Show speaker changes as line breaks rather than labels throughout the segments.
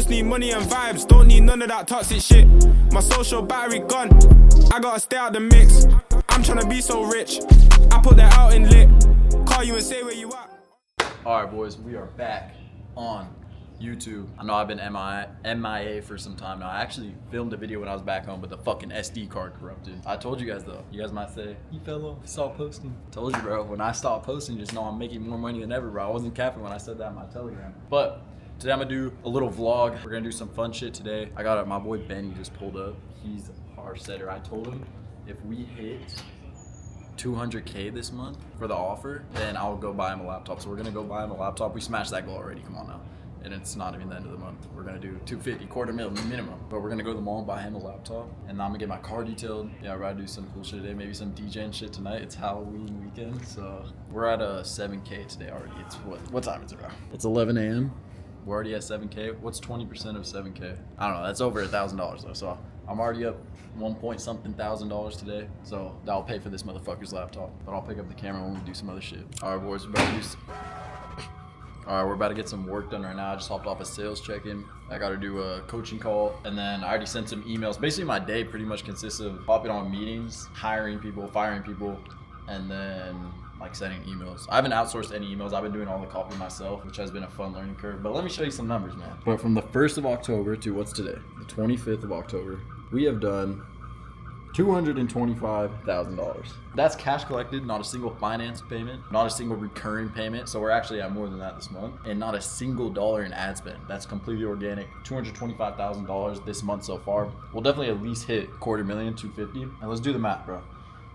just need money and vibes, don't need none of that toxic shit. My social battery gone, I gotta stay out the mix. I'm tryna be so rich, I put that out in lit. Call you and say where you at.
Alright boys, we are back on YouTube. I know I've been MIA for some time now. I actually filmed a video when I was back home, but the fucking SD card corrupted. I told you guys though. You guys might say, he fell off, stopped posting. Told you, bro. When I stopped posting, just know I'm making more money than ever, bro. I wasn't capping when I said that in my Telegram. But today I'm gonna do a little vlog. We're gonna do some fun shit today. I got my boy Benny just pulled up. He's our setter. I told him if we hit 200K this month for the offer, then I'll go buy him a laptop. So we're gonna go buy him a laptop. We smashed that goal already, come on now. And it's not even the end of the month. We're gonna do 250, $250,000 minimum. But we're gonna go to the mall and buy him a laptop. And then I'm gonna get my car detailed. Yeah, we're gonna do some cool shit today. Maybe some DJing shit tonight. It's Halloween weekend, so we're at a 7K today already. It's what time is it, bro? It's 11 a.m. We're already at 7K. What's 20% of 7K? I don't know, that's over $1,000 though. So I'm already up $1,000 today. So that'll pay for this motherfucker's laptop. But I'll pick up the camera when we do some other shit. All right, boys, we're about to do Alright, we're about to get some work done right now. I just hopped off a sales check-in. I gotta do a coaching call, and then I already sent some emails. Basically, my day pretty much consists of hopping on meetings, hiring people, firing people, and then like sending emails. I haven't outsourced any emails. I've been doing all the copy myself, which has been a fun learning curve. But let me show you some numbers, man. But from the 1st of October to what's today, the 25th of October, we have done $225,000. That's cash collected, not a single finance payment, not a single recurring payment. So we're actually at more than that this month, and not a single dollar in ad spend. That's completely organic. $225,000 this month so far. We'll definitely at least hit $250,000, 250. And let's do the math, bro.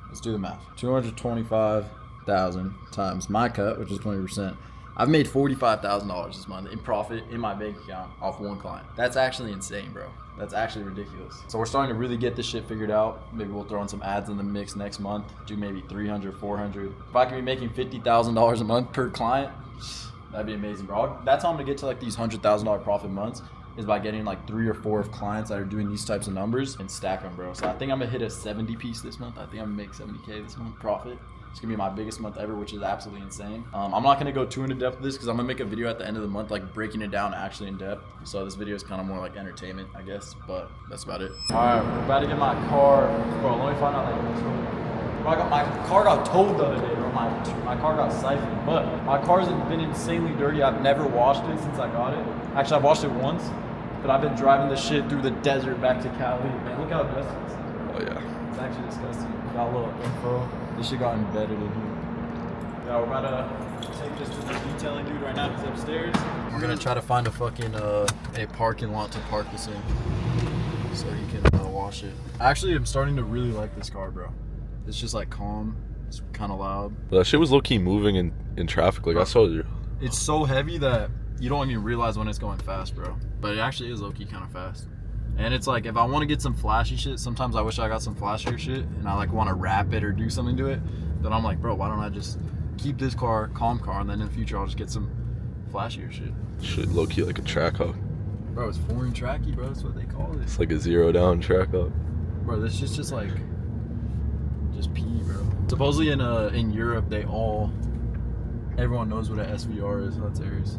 Let's do the math. 225,000 times my cut, which is 20%. I've made $45,000 this month in profit in my bank account off one client. That's actually insane, bro. That's actually ridiculous. So we're starting to really get this shit figured out. Maybe we'll throw in some ads in the mix next month. Do maybe 300, 400. If I can be making $50,000 a month per client, that'd be amazing, bro. That's how I'm gonna get to like these $100,000 profit months, is by getting like 3 or 4 of clients that are doing these types of numbers and stack them, bro. So I think I'm gonna hit a 70 piece this month. I think I'm gonna make 70K this month profit. It's gonna be my biggest month ever, which is absolutely insane. I'm not gonna go too into depth with this because I'm gonna make a video at the end of the month, like breaking it down actually in depth. So this video is kind of more like entertainment, I guess, but that's about it. All right, we're about to get my car. Bro, let me find out like my car got towed the other day, bro. My car got siphoned, but my car's been insanely dirty. I've never washed it since I got it. Actually, I've washed it once, but I've been driving this shit through the desert back to Cali. Man, look how dusty it is.
Oh yeah.
It's actually disgusting. Got a little info. This shit got embedded in here. Yeah, we're about to take this to the detailing dude right now. He's upstairs. We're gonna try to find a fucking a parking lot to park this in, so he can wash it. Actually, I'm starting to really like this car, bro. It's just like calm. It's kind of loud.
But that shit was low key moving in traffic. Like I told you.
It's so heavy that you don't even realize when it's going fast, bro. But it actually is low key kind of fast. And it's like, if I want to get some flashy shit, sometimes I wish I got some flashier shit and I like want to wrap it or do something to it. Then I'm like, bro, why don't I just keep this car, calm car, and then in the future I'll just get some flashier shit.
Shit low key like a track hawk.
Bro, it's foreign tracky, bro. That's what they call it.
It's like a 0 down track hawk.
Bro, this shit's just like, just pee, bro. Supposedly in Europe, everyone knows what an SVR is. That's Aries.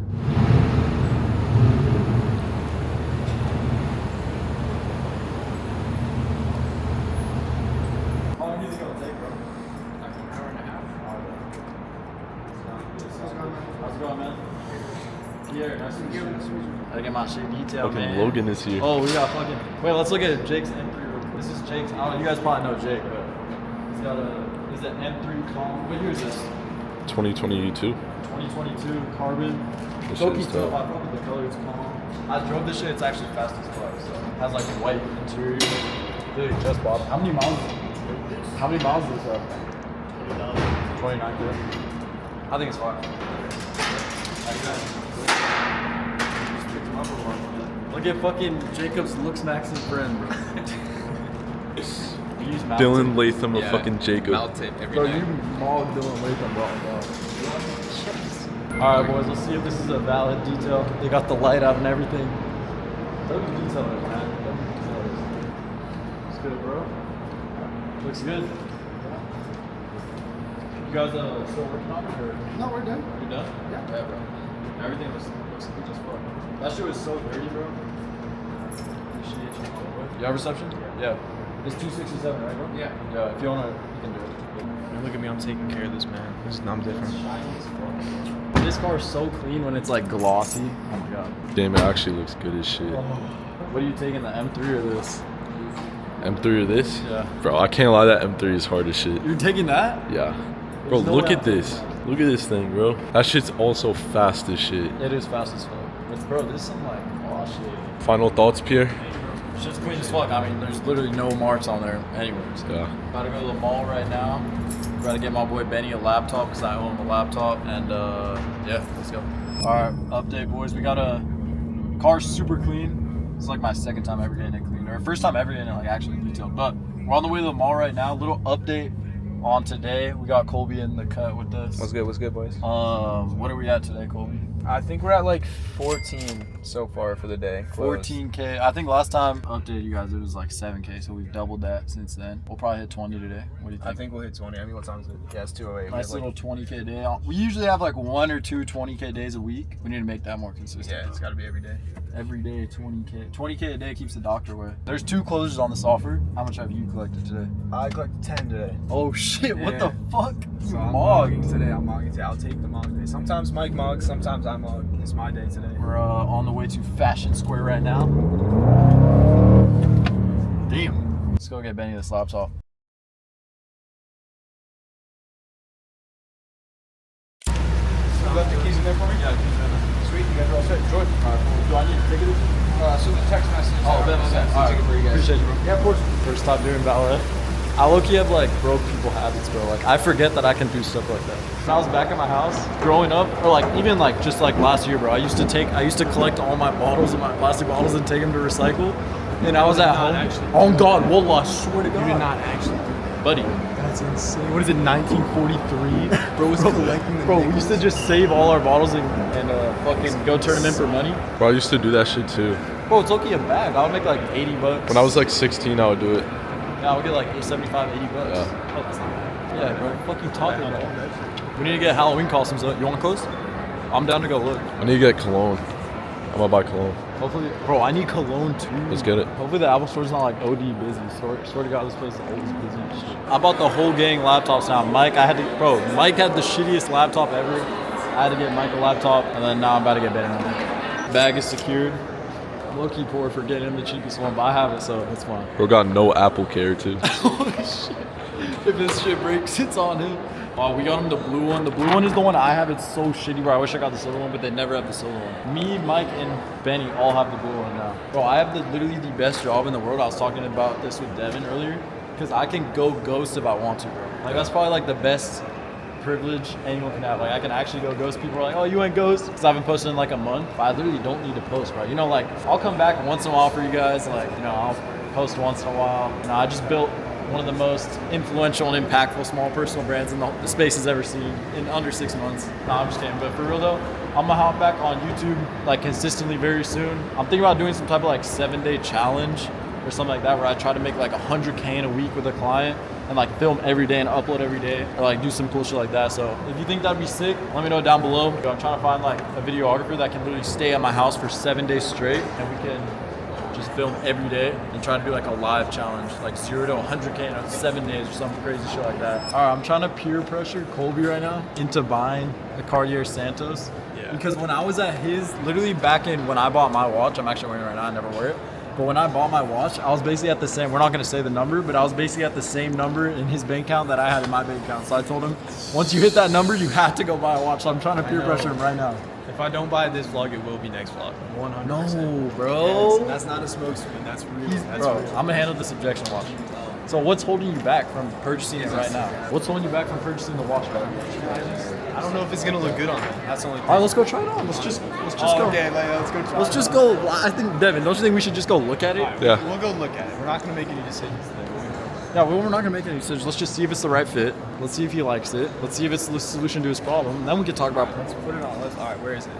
Pierre, nice to meet you. Gotta get my shit detailed,
Fucking
man.
Logan is here.
Oh, we got fucking. Wait, let's look at Jake's M3. This is Jake's. I don't know, you guys probably know Jake, but he's got is it M3 Calm? What year is this?
2022.
2022 Carbon.
This
Low-key
shit's
tough.
tough.
I fuck with the color. It's calm. I drove this shit. It's actually fast as fuck. So it has like a white interior. Dude, just bought it. How many miles? How many miles is this up? 29. 29. I think it's fine. Look at fucking Jacob's looks Max and friend, bro.
Dylan Latham of fucking Jacob.
Mouth tape every
Bro,
day.
you mauled Dylan Latham, bro. Alright, boys, let's see if this is a valid detail. They got the light out and everything. Those detailers, man. Those detailers. Looks good, bro. Looks good. You guys still working on it, or?
No, we're done.
You done?
Yeah.
Bro. Everything looks clean as fuck. That shit was so dirty, bro. You have reception? Yeah. It's 267, right, bro?
Yeah.
Yeah, if you wanna, you can do it.
Man, look at me, I'm taking care of this, man. I'm different.
This car is so clean when it's like glossy. Oh my god.
Damn, it actually looks good as shit.
What are you taking, the M3 or this?
M3 or this?
Yeah.
Bro, I can't lie, that M3 is hard as shit.
You're taking that?
Yeah. Bro,
There's no
look
way
at
I'm
this. Look at this thing, bro. That shit's also fast as shit.
It is fast as fuck. But bro, this is some like, oh shit.
Final thoughts, Pierre?
Shit's clean as fuck. I mean, there's literally no marks on there anyways.
Yeah.
About to go to the mall right now. About to get my boy Benny a laptop because I owe him a laptop. And yeah, let's go. All right, update, boys. We got a car super clean. It's like my second time ever getting it cleaned, or first time ever getting it like actually detailed. But we're on the way to the mall right now. Little update on today. We got Colby in the cut with us.
What's good, boys?
What are we at today, Colby?
I think we're at like 14 so far for the day. Close.
14K. I think last time I updated you guys, it was like 7K, so we've doubled that since then. We'll probably hit 20 today. What do you think?
I think we'll hit 20. I mean, what time is it? Yeah, it's 2:08.
Nice little 20K day. We usually have like 1 or 2 20K days a week. We need to make that more consistent.
Yeah, it's got to be every day.
Every day, 20K. 20K a day keeps the doctor away. There's 2 closures on this offer. How much have you collected today?
I collected 10 today.
Oh shit, what
Yeah.
the fuck? You
So I'm
mog.
mogging today. I'm mogging today. I'll take the mog day. Sometimes Mike mogs, sometimes I mog. It's my day today.
We're on the way to Fashion Square right now. Damn. Let's go get Benny this laptop.
You left the keys in there for me?
Yeah, keys in there.
Sweet, you guys are all set. Enjoy.
Alright, cool. Do I need to take it?
So the text message.
Oh, Ben,
I'll take it for you guys.
Appreciate you, bro. Yeah, of course. First time doing ballet. I low-key have like broke people habits, bro. Like I forget that I can do stuff like that. When I was back at my house growing up, or like even like just like last year, bro, I used to collect all my bottles and my plastic bottles and take them to recycle. And I was at home. Oh God, wallah, I swear to God.
You did not actually do that.
Buddy.
That's insane. What is it, 1943? Bro was collecting the
Bro, we used to just save all our bottles and fucking go turn them in for money.
Bro, I used to do that shit too.
Bro, it's okay a bag. I would make like 80 bucks.
When I was like 16, I would do it.
Yeah, I would get like 75, 80 bucks.
Yeah.
Oh, that's not bad. Yeah, bro, fucking talking about it. We need to get Halloween costumes up. You want clothes? I'm down to go look.
I need to get cologne. I'm gonna buy cologne.
Hopefully, bro, I need cologne too.
Let's get it.
Hopefully the Apple Store's not like OD busy. Swear to God, this place is always busy as shit. I bought the whole gang laptops now. Mike had the shittiest laptop ever. I had to get Mike a laptop, and then now I'm about to get Ben another. Bag is secured. I'm low-key poor for getting him the cheapest one, but I have it, so it's fine.
Bro got no Apple Care too.
Holy shit. If this shit breaks, it's on him. Oh, we got him the blue one. The blue one is the one I have. It's so shitty, bro. I wish I got the silver one, but they never have the silver one. Me, Mike, and Benny all have the blue one now. Bro, I have literally the best job in the world. I was talking about this with Devin earlier, because I can go ghost if I want to, bro. Like, that's probably like the best privilege anyone can have. Like, I can actually go ghost. People are like, oh, you went ghost? Because I haven't posted in like a month. But I literally don't need to post, bro. You know, like, I'll come back once in a while for you guys. Like, you know, I'll post once in a while. You know, I just built one of the most influential and impactful small personal brands in the space has ever seen in under 6 months. Nah, I'm just kidding. But for real though, I'm gonna hop back on YouTube like consistently very soon. I'm thinking about doing some type of like 7-day challenge or something like that, where I try to make like 100K in a week with a client and like film every day and upload every day, or like do some cool shit like that. So if you think that'd be sick, let me know down below. I'm trying to find like a videographer that can literally stay at my house for 7 days straight, and we can just film every day and try to do like a live challenge, like 0 to 100K in 7 days or some crazy shit like that. All right, I'm trying to peer pressure Colby right now into buying a Cartier Santos. Yeah. Because when I was at his, literally back in when I bought my watch, I'm actually wearing it right now, I never wear it. But when I bought my watch, I was basically at the same, we're not gonna say the number, but I was basically at the same number in his bank account that I had in my bank account. So I told him, once you hit that number, you have to go buy a watch. So I'm trying to peer pressure him right now.
If I don't buy this vlog, it will be next vlog. 100%.
No, bro.
That's not a smoke screen. That's real. That's
Bro,
real.
I'm gonna handle this objection watch. So what's holding you back from purchasing it right now? What's holding you back from purchasing the watch, bro?
I don't know if it's gonna look good on me. That's the only thing.
All right, let's go try it on. Let's just go.
Okay, let's go try.
Let's just go. I think, Devin, don't you think we should just go look at it?
Yeah.
We'll go look at it. We're not gonna make any decisions today.
Yeah, we're not gonna make any decisions. Let's just see if it's the right fit. Let's see if he likes it. Let's see if it's the solution to his problem. And then we can talk about.
Let's put it on. All right, where is it?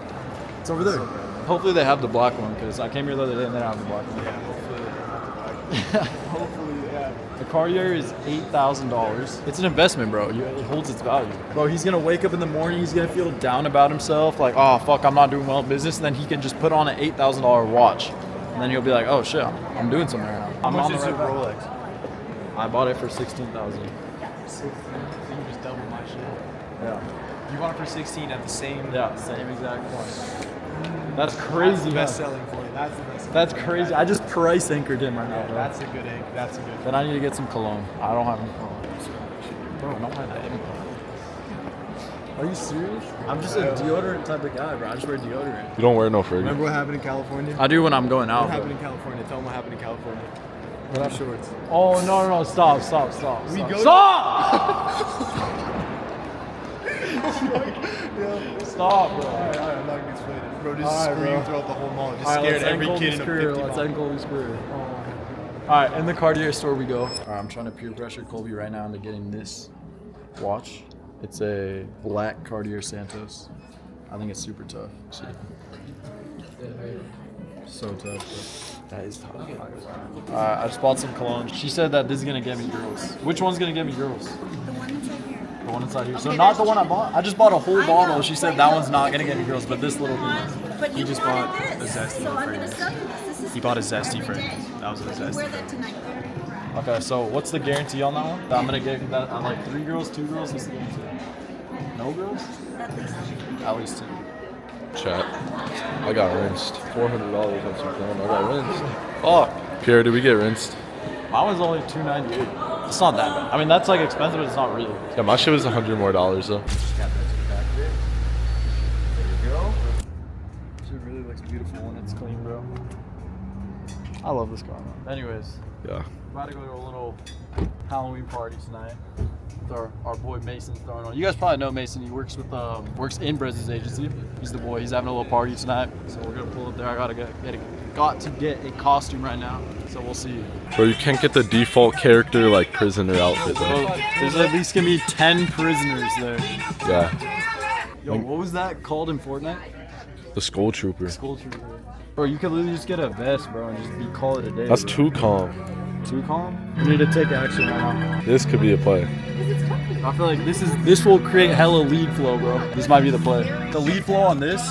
It's over there. Hopefully they have the black one, because I came here the other day and they don't have the black one.
Yeah, hopefully they have the black Hopefully, yeah.
The Cartier is $8,000. It's an investment, bro. It holds its value. Bro, he's gonna wake up in the morning, he's gonna feel down about himself, like, oh fuck, I'm not doing well in business, and then he can just put on an $8,000 watch. And then he'll be like, oh shit, I'm doing something right now.
How
I'm
much
on the
is
right
your
path.
Rolex?
I bought it for 16,000.
You just double my shit.
Yeah.
You want it for 16 at the same.
Yeah, same exact point. That's crazy.
That's the best
huh?
selling for you. That's the best.
That's crazy. I just price anchored him right now, bro.
That's a good egg. That's a good.
Then I need to get some cologne. I don't have any cologne. Bro, I don't have any cologne. Are you serious? I'm just a deodorant type of guy, bro. I just wear deodorant.
You don't wear no Fergie.
Remember what happened in California?
I do when I'm going out.
What
bro.
happened in California? Tell them what happened in California. What are shorts?
Oh no, stop.
We go.
Stop! Stop, bro.
Alright, I'm not gonna explain it. Bro, just
Alright,
scream
bro.
throughout the whole mall. Just
Alright,
scared
let's
every
end
kid in a 50
Let's
mall.
end Colby's career. Alright, in the Cartier store we go. Alright, I'm trying to peer pressure Colby right now into getting this watch. It's a black Cartier Santos. I think it's super tough. So tough. That is tough. I just bought some cologne. She said that this is gonna get me girls. Which one's gonna get me girls?
The one that's right here.
The one inside here. So
Okay,
not
there's
the one I
two.
bought. I just bought a whole
I
bottle.
know,
She said
but
that
you-
one's not gonna get me girls, but this little thing.
But you
just
wanted
bought
this,
a Zesty
so I'm gonna
fragrance.
sell you this. This is
He bought a
for
Zesty
every
fragrance.
day.
That was a
You
Zesty
wear that
fragrance.
tonight.
Okay, so what's the guarantee on that one? I'm gonna give that on like 3 girls, 2 girls. What's the guarantee? No girls?
At least.
At least 2.
Chat. I got rinsed. $400 on some cologne. I got rinsed. Oh, Pierre, did we get rinsed?
Mine was only $298. It's not that bad. I mean, that's like expensive, but it's not really.
Yeah, my shit was $100 more though.
There you go. Shit really looks beautiful when it's clean, bro. I love this car, man. Anyways,
Yeah.
we're about to go to a little Halloween party tonight. With our boy Mason's throwing on. You guys probably know Mason. He works with works in Brez's agency. He's the boy. He's having a little party tonight, so we're gonna pull up there. I got to get a costume right now, so we'll see.
Bro, you can't get the default character like prisoner outfit
So
though.
there's at least gonna be 10 prisoners there.
Yeah.
Yo, what was that called in Fortnite?
The Skull Trooper.
Skull Trooper. Bro, you could literally just get a vest, bro, and just call it a day.
That's
bro.
too calm.
Too calm? We need to take action right now.
This could be a play.
I feel like this will create hella lead flow, bro. This might be the play. The lead flow on this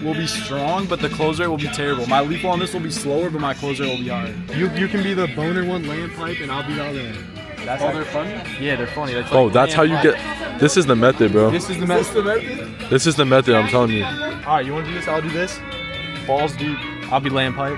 will be strong, but the close rate will be terrible. My lead flow on this will be slower, but my close rate will be higher.
You can be the boner one laying pipe, and I'll be the other one.
That's they're funny? Yeah, they're funny. That's
Oh, that's how you get. This is the method, bro.
This is the method.
This is the method. I'm telling you.
All right, you want to do this? I'll do this.
balls deep.
I'll be laying pipe.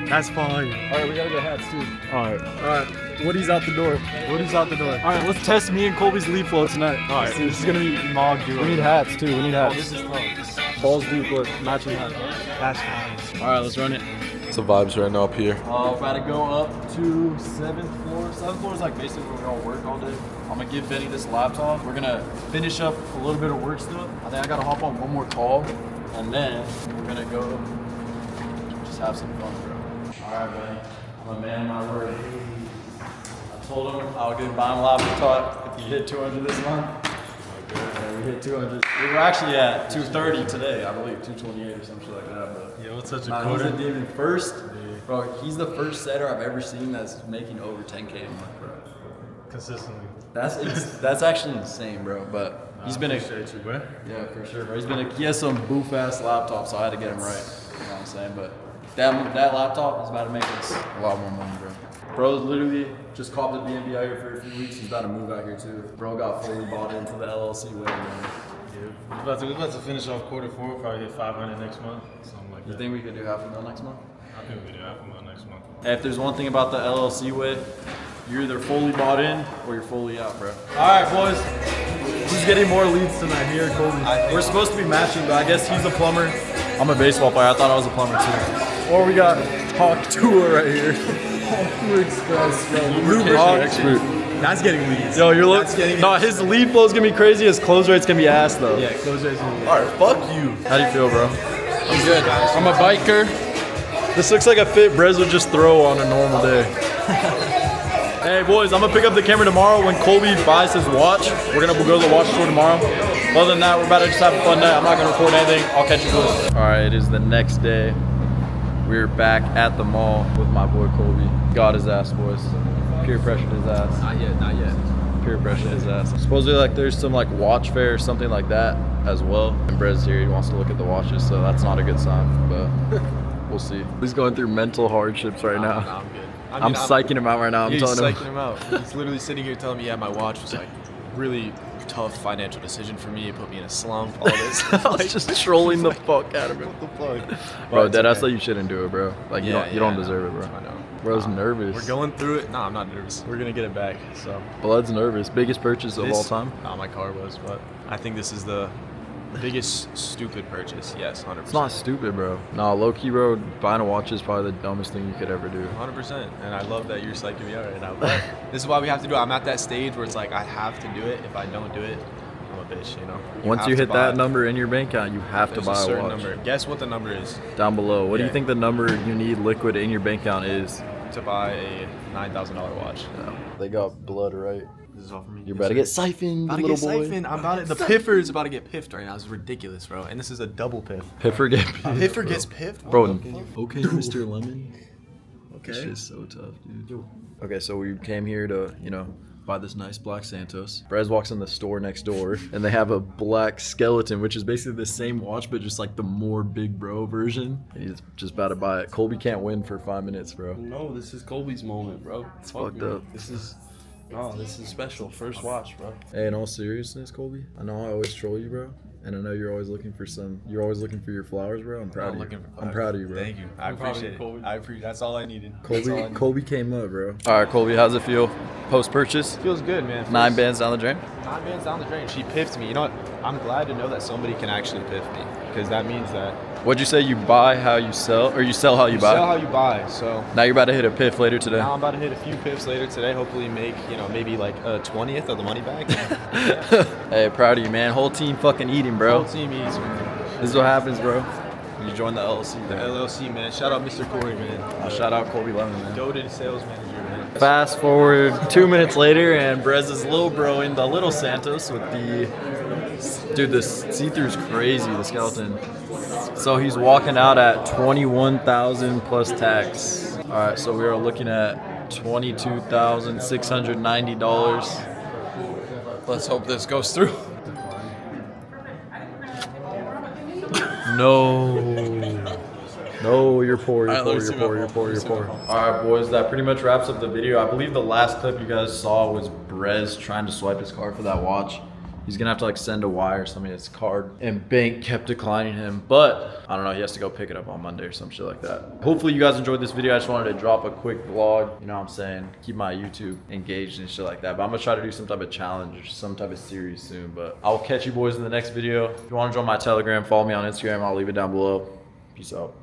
That's fine.
All right, we gotta get hats too.
All right. Woody's out the door. Woody's out the door.
All right, let's test me and Colby's lead flow tonight.
All right, this is gonna be Mog duo.
We need hats too. We need hats.
This is tough.
Balls deep, look, matching hats.
That's fine.
All right, let's run it.
It's the vibes right now up here.
We're about to go up to 7th floor. 7th floor is like basically where we all work all day. I'm gonna give Benny this laptop. We're gonna finish up a little bit of work stuff. I think I gotta hop on one more call, and then we're gonna go just have some fun, bro. All right, Benny. I'm a man of my word. I told him I would give him a laptop if he hit 200 this month. Yeah, we hit 200. We were actually at 230 today, I believe, 228 or something like that. But
Yeah, what's such a
nah, he's
quarter?
a demon. First, bro, he's the first setter I've ever seen that's making over 10K a month, bro.
Consistently.
That's actually insane, bro. But he's been a
Appreciate you, bro.
yeah, for sure, bro. He has some boof ass laptop, so I had to get him right. You know what I'm saying? But that laptop is about to make us a lot more money, bro. Bro literally just copped a BNB out here for a few weeks. He's about to move out here too. Bro got fully bought into the LLC way, man.
Yeah, we're about to finish off quarter 4, probably hit 500 next month, something like
You
that.
think we could do $500,000 next month?
I think we do half a month next month.
If there's one thing about the LLC way, you're either fully bought in or you're fully out, bro. All right, boys. Who's getting more leads tonight, me or Colby? We're supposed to be matching, but I guess he's a plumber. I'm a baseball player. I thought I was a plumber too. Or we got Hawk Tour right here. Hawk Tour Express, bro.
Lubrication expert.
That's getting leads.
Yo, you're
That's
looking.
getting
No, his lead flow's gonna be crazy. His close rate's gonna be ass though.
Yeah, close rates.
All right, fuck you. How do you feel, bro? I'm good. I'm a biker. This looks like a fit Brez would just throw on a normal day. Hey boys, I'm gonna pick up the camera tomorrow when Colby buys his watch. We're gonna go to the watch store tomorrow. Other than that, we're about to just have a fun night. I'm not gonna record anything. I'll catch you boys. All right, it is the next day. We're back at the mall with my boy Colby. Got his ass, boys. Peer pressured his ass.
Not yet, not yet.
Peer pressured his ass. Supposedly like there's some like watch fair or something like that as well. And Brez here, he wants to look at the watches, so that's not a good sign, but we'll see. He's going through mental hardships right now.
I'm good.
I'm psyching him out right now. I'm
He's
telling
psyching him out. He's literally sitting here telling me, yeah, my watch was like really tough financial decision for me. It put me in a slump. All this.
I was just trolling the fuck out of him.
What the fuck?
Bro,
But
deadass
it's okay.
like you shouldn't do it, bro. Like you
Yeah,
don't
yeah,
deserve it, bro.
I know.
Bro's nervous.
We're going through it. Nah, I'm not nervous. We're gonna get it back. So
Blood's nervous. Biggest purchase of all time.
Nah, my car was, but I think this is the biggest stupid purchase. Yes, 100%.
It's not stupid, bro. Nah, low key, bro. Buying a watch is probably the dumbest thing you could ever do.
100%. And I love that you're psyching me out right now. But this is why we have to do it. I'm at that stage where it's like I have to do it. If I don't do it, I'm a bitch, you know?
Once
have
you
to
hit
buy-
that number in your bank account, you have to
there's
buy a
certain
watch.
number. Guess what the number is
Down below. What do you
Yeah.
think the number you need liquid in your bank account is?
to buy a $9,000 watch.
They got blood right.
This is all for me.
You're about to get siphoned,
About to
little
get
boy.
siphoned. I'm about to, the piffer is about to get piffed right now. This is ridiculous, bro. And this is a double piff.
Piffer get
Piffer gets piffed?
Bro,
What the fuck?
okay, Mr. Lemon.
Okay.
This shit's so tough, dude. Okay, so we came here to, buy this nice black Santos. Brez walks in the store next door, and they have a black skeleton, which is basically the same watch, but just like the more big bro version. And he's just about to buy it. Colby can't win for 5 minutes, bro.
No, this is Colby's moment, bro. It's
fucked up.
This is special. First watch, bro.
Hey, in all seriousness, Colby, I know I always troll you, bro. And I know you're always looking for your flowers, bro. I'm proud of you. I'm proud of you, bro.
Thank you. I
I'm proud of
appreciate
you,
it.
Colby.
I appreciate. That's all I needed. That's all I needed.
Colby came up, bro. All right, Colby, how's it feel post-purchase?
Feels good, man.
9 bands down the drain?
9 bands down the drain. She piffed me. You know what? I'm glad to know that somebody can actually piff me because that means that
What'd you say? You buy how you sell, or you sell how you buy?
sell how you buy. So
Now you're about to hit a piff later today.
now I'm about to hit a few piffs later today. Hopefully make maybe like a 20th of the money back.
Hey, proud of you, man. Whole team fucking eating, bro.
Whole team eats, man.
This is what happens, bro. You join the LLC.
The LLC, man. Shout out Mr. Corey, man.
Shout out Colby Lemon, man.
Goated sales manager, man.
Fast forward 2 minutes later, and Brez's little bro in the little Santos with the dude. This see-through's crazy. The skeleton. So he's walking out at 21,000 plus tax. All right, so we are looking at $22,690. Let's hope this goes through. No, you're poor, you're poor, you're poor, you're poor, you're poor. Alright, boys, that pretty much wraps up the video. I believe the last clip you guys saw was Brez trying to swipe his card for that watch. He's gonna have to like send a wire or something to his card. And bank kept declining him. But I don't know, he has to go pick it up on Monday or some shit like that. Hopefully you guys enjoyed this video. I just wanted to drop a quick vlog. You know what I'm saying? Keep my YouTube engaged and shit like that. But I'm gonna try to do some type of challenge or some type of series soon. But I'll catch you boys in the next video. If you wanna join my Telegram, follow me on Instagram. I'll leave it down below. Peace out.